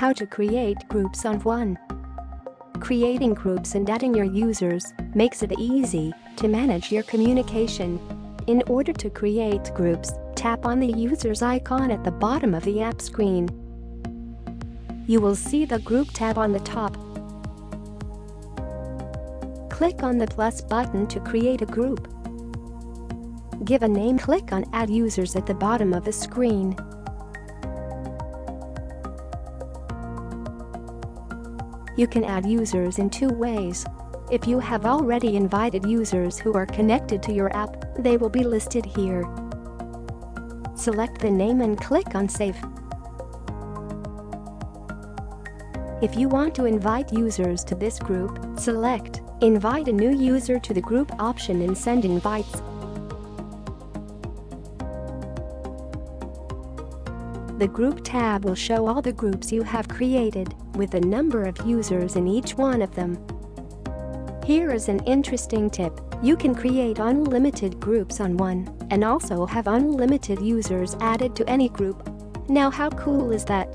How to create groups on Onne. Creating groups and adding your users makes it easy to manage your communication. In order to create groups, tap on the users icon at the bottom of the app screen. You will see the Group tab on the top. Click on the plus button to create a group. Give a name. Click on Add Users at the bottom of the screen. You can add users in two ways. If you have already invited users who are connected to your app, they will be listed here. Select the name and click on Save. If you want to invite users to this group, select Invite a new user to the group option and send invites. The Group tab will show all the groups you have created, with the number of users in each one of them. Here is an interesting tip: you can create unlimited groups on Onne, and also have unlimited users added to any group. Now how cool is that?